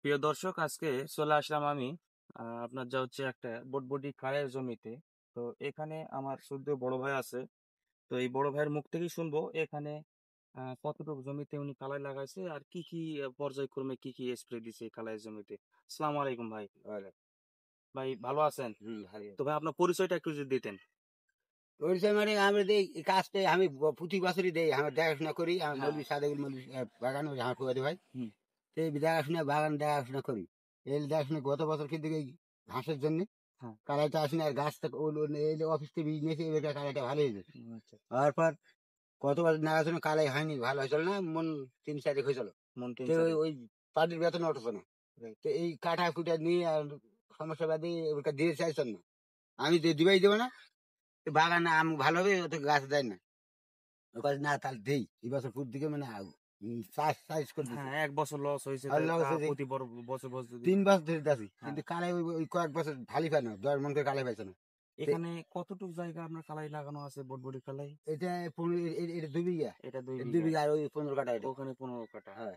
প্রিয় দর্শক, আজকে চলে আসলাম আমি আপনার যা হচ্ছে একটা বটবটি খালের জমিতে। তো এখানে আমার শুদ্ধ বড় ভাই আছে। তো এই বড় ভাইয়ের মুখ থেকেই শুনবো এখানে কতটুকু জমিতে উনি কালাই লাগাইছে আর কি কি পর্যায়ক্রমে কি কি স্প্রে দিছে এই কালাই জমিতে। আসসালামু আলাইকুম ভাই। ভাই ভালো আছেন? ভালো। তো ভাই আপনার পরিচয়টা একটু যদি দিতেন। পরিচয় মানে আমরা দেই এই কাজটা আমি প্রতি বছরই দেই। আমরা দেখাশোনা করি। আমার হ্যাঁ। মৌলভী সাদেকুল মৌলভী বাগান ওই আমার ফুফাতো ভাই। হুম। তো এই দেখাশোনা বাগান দেখাশোনা করি। এই দেখাশোনা গত বছর কিন্তু এই ঘাসের জন্য হ্যাঁ। কালাইটা আসেনি আর গাছটা এই যে অফিস থেকে বীজ নিয়েছে এবার কালাইটা ভালো হয়েছে। আচ্ছা। তারপর গত বছর দেখাশোনা কালাই হয়নি, ভালো হয়েছিল না, মন 3-4 হয়েছিল। মন তো টেনশন। ওই পার্টির বেতন উঠছে না। তো এই কাঠা কুটা নিয়ে আর সমস্যা বাদে ওটা দিয়ে চাইছেন না। আমি দিবাই দেবো না। তো বাগানে আম ভালো হবে, ওতে গাছ দেয় না। ও কাজ না তাহলে দেই এই বছর পুর দিকে মানে চাষ সাইজ করে দিছে। হ্যাঁ, এক বছর লস হয়েছে আর লস হয়েছে প্রতি বড় বছর বছর যদি। 3 বছর ধরে আছি, হ্যাঁ। কিন্তু কালে ওই কয়েক বছর ভালি পায় না, 10 মন করে কালে পাইছে না। তো এখানে কতটুকু জায়গা আপনার কালাই লাগানো আছে বটবটি কালাই? এটা 2 বিঘা। এটা 2 2 বিঘা। বিঘা আর ওই 15 কাটা এটা। ওখানে 15 কাঠা। হ্যাঁ,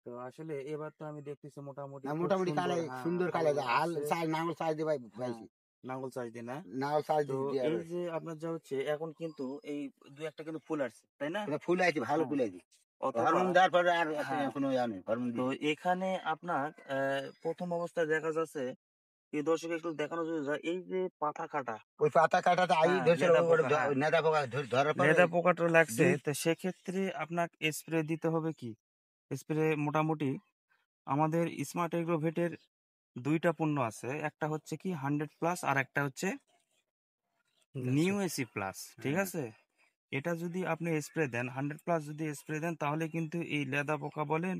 তো আসলে এবার তো আমি দেখতেছি মোটামুটি না খুব মোটামুটি সুন্দর। কালে হ্যাঁ, সুন্দর ভালো কালে হাল আসছে। সাইজ নাঙ্গল সাইজ দিয়ে হ্যাঁ, পাইছি। নাঙ্গল চাষ দিয়ে না? নাঙ্গল সাইজ তো দিয়ে এই যে আপনার যা হচ্ছে এখন কিন্তু এই দু একটা কিন্তু ফুল আসছে, তাই না? এটা ফুল আছে, ভালো হ্যাঁ। ফুল আছে। অথবা হরমোন দেওয়ার পরে আর হ্যাঁ। কোনো ইয়া নেই, হরমোন তো দিয়েছি। এখানে আপনার প্রথম অবস্থায় দেখা যাচ্ছে, এই দর্শক একটু দেখানো যদি যায়, এই যে পাতা কাটা। ওই পাতা কাটাতে আই হ্যাঁ, ধরছিল, লেদা পোকা। হ্যাঁ, ওই নেদা পোকা ধরার পরে লেদা পোকাটা লাগছে। দুই তো সেক্ষেত্রে আপনাকে স্প্রে দিতে হবে কি? স্প্রে মোটামুটি আমাদের স্মার্ট এগ্রোভেটের 2টা পণ্য আছে। একটা হচ্ছে কি 100+ আর একটা হচ্ছে নিউ এসি প্লাস। ঠিক হ্যাঁ, আছে? এটা যদি আপনি স্প্রে দেন 100+ যদি স্প্রে দেন তাহলে কিন্তু এই লেদা পোকা বলেন,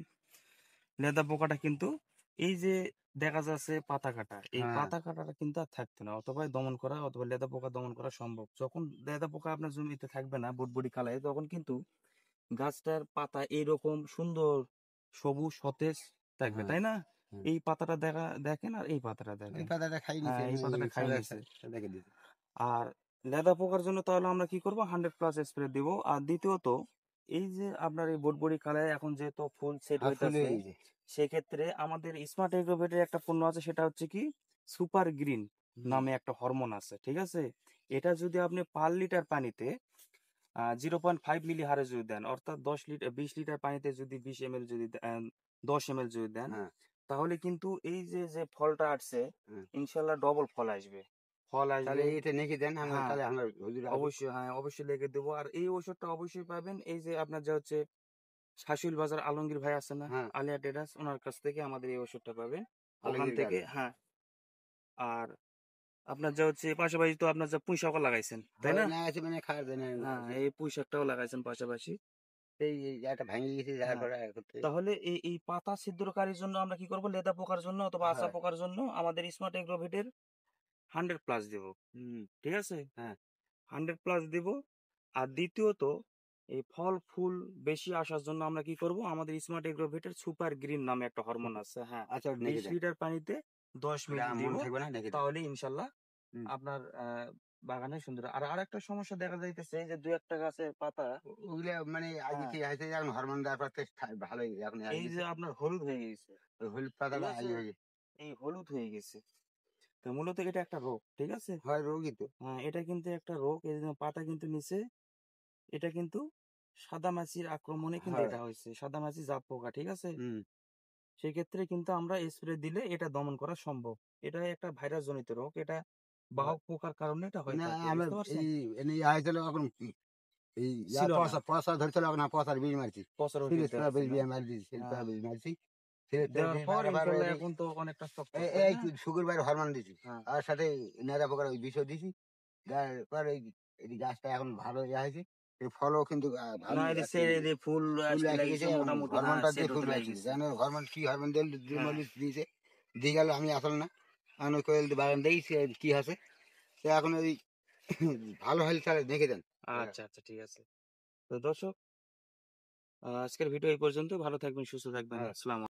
লেদা পোকাটা কিন্তু এই যে দেখা যাচ্ছে পাতা কাটা, এই হ্যাঁ, পাতা কাটাটা কিন্তু আর থাকতো না, অথবা দমন করা অথবা লেদা পোকা দমন করা সম্ভব। যখন লেদা পোকা আপনার জমিতে থাকবে না বুটবুটি কালায়, তখন কিন্তু গাছটার পাতা এইরকম সুন্দর সবুজ সতেজ থাকবে, হ্যাঁ, তাই না? হ্যাঁ। এই পাতাটা দেখেন আর এই পাতাটা ওই দেখেন। পাতাটা খাই হ্যাঁ, নিছে, এই ওই পাতাটা খাই সাদা নিছে। রেখে দিছে। আর লেদা পোকার জন্য তাহলে আমরা কি করব, 100+ স্প্রে দিব। আর দ্বিতীয়ত, এই যে আপনার এই বটবড়ি কালায় এখন যেহেতু ফুল সেট হ্যাঁ, ফুল হইতাছে, হয়ে গেছে। সেক্ষেত্রে আমাদের স্মার্ট এগ্রোভেটের একটা পণ্য আছে, সেটা হচ্ছে কি সুপার গ্রিন হুম, নামে একটা হরমোন আছে। ঠিক আছে? এটা যদি আপনি পার লিটার পানিতে 0.5 মিলি হারে যদি দেন, অর্থাৎ 10 লিটার 20 লিটার পানিতে যদি 20 ml যদি 10 ml যদি দেন, হ্যাঁ, তাহলে কিন্তু এই যে যে ফলটা আসছে, হ্যাঁ। ইনশাল্লাহ ডবল ফল আসবে। ফল তাহলে আসবে। এটা লিখে দেন, আমরা হ্যাঁ, তাহলে আমরা হুজুর আসুক। অবশ্যই। হ্যাঁ, অবশ্যই লিখে দেবো। আর এই ওষুধটা অবশ্যই পাবেন এই যে আপনার যা হচ্ছে শাশুল বাজার আলমগীর ভাই আছে না, হ্যাঁ, আলিয়া ট্রেডার্স, ওনার কাছ থেকে আমাদের এই ওষুধটা পাবেন। ওখান আলমগীর থেকে। গাছ। হ্যাঁ। আর আপনার যা হচ্ছে পাশাপাশি তো আপনার যা পুঁই শাকও লাগাইছেন, তাই হয় না? না আছে মানে খাওয়ার দেয় না হ্যাঁ, আছে। এই পুঁই শাকটাও লাগাইছেন পাশাপাশি। এই একটা ভেঙে গেছে হ্যাঁ। তারপরে করতে। তাহলে এই পাতা ছিদ্রকারীর জন্য আমরা কি করব, লেদা পোকার জন্য অথবা আশা হয়। পোকার জন্য আমাদের স্মার্ট এগ্রোভিটের 100+ দেব। হুম, ঠিক আছে? হ্যাঁ। 100+ দিব। আর দ্বিতীয়ত, এই ফল ফুল বেশি আসার জন্য আমরা কি করব, আমাদের স্মার্ট এগ্রোভেটের সুপার গ্রিন নামে একটা হরমোন আছে। হ্যাঁ, আচ্ছা, ওটা লিখে 20 দেন। লিটার পানিতে 10 ওটা মিলি দিব। মনে থাকবে না, লিখে দেন। তাহলে ইনশাল্লাহ হুম। আপনার বাগানে সুন্দর। আর আরেকটা সমস্যা দেখা যাইতেছে, এই যে দু একটা গাছের পাতা। ওগুলা মানে আগে হ্যাঁ, কি হয়েছে, এখন হরমোন দেওয়ার পর থেকে ভালোই এখন এই হয়ে যে গেছে। আপনার হলুদ হয়ে গেছে। ওই হলুদ ঠিক পাতাটা আছে? আগে হয়ে গেছে। এই হলুদ হয়ে গেছে। তো মূলত এটা একটা রোগ। ঠিক আছে? হয় রোগই তো। হ্যাঁ, এটা কিন্তু একটা রোগ। এই যে পাতা কিন্তু নিচে, এটা কিন্তু সাদামাছির আক্রমণে কিন্তু হয়। এটা হয়েছে। সাদামাছি জাত পোকা। ঠিক আছে? হুম। সেক্ষেত্রে কিন্তু আমরা স্প্রে দিলে এটা দমন করা সম্ভব। এটা একটা ভাইরাস জনিত রোগ। এটা হয়। বাহক পোকার কারণে এটা হয়ে না থাকে। আমরা বুঝতে পারছেন? এই এনে হয়েছিল এখন এই ছিল না। পচা পচা ধরছিল, এখন পচার বীজ মারছি। পচার ওষুধ সিরিজ দেওয়া করা আছে বীজ না? মারি দিয়েছি, সিরিজ করা হ্যাঁ। বীজ মারছি। সিরিজ করা দেওয়ার বীজ পর মারার পর ইনশাল্লাহ এখন তো অনেকটা শক্ত, তাই এই না? শুক্রবার হরমোন দিছি। হ্যাঁ। আর সাথে নেড়া পোকার ওই বিষও দিছি। দেওয়ার পর এই গাছটা এখন ভালো ইয়ে হয়েছে। এই ফলও কিন্তু না, ভালোই এই যে আসছে। ফুল ফুল আসতে এসে লেগেছে গেছে এখন, মোটামুটি। হ্যাঁ, হরমোনটা দিয়ে সেট ফুল হতে আসছে। লেগেছে। যেন হরমোন কি হরমোন দিল, হ্যাঁ। দিয়েছে। দিয়ে গেল আমি আসল না। আমি ওই কোয়েল বাগান দিয়েছি কি আছে। সে এখন ওই ভালো হলে তাহলে দেখে দেন। আচ্ছা, আচ্ছা, ঠিক আছে। তো দর্শক, আজকের ভিডিও এই পর্যন্ত। ভালো থাকবেন, সুস্থ থাকবেন। হ্যাঁ। আসসালামু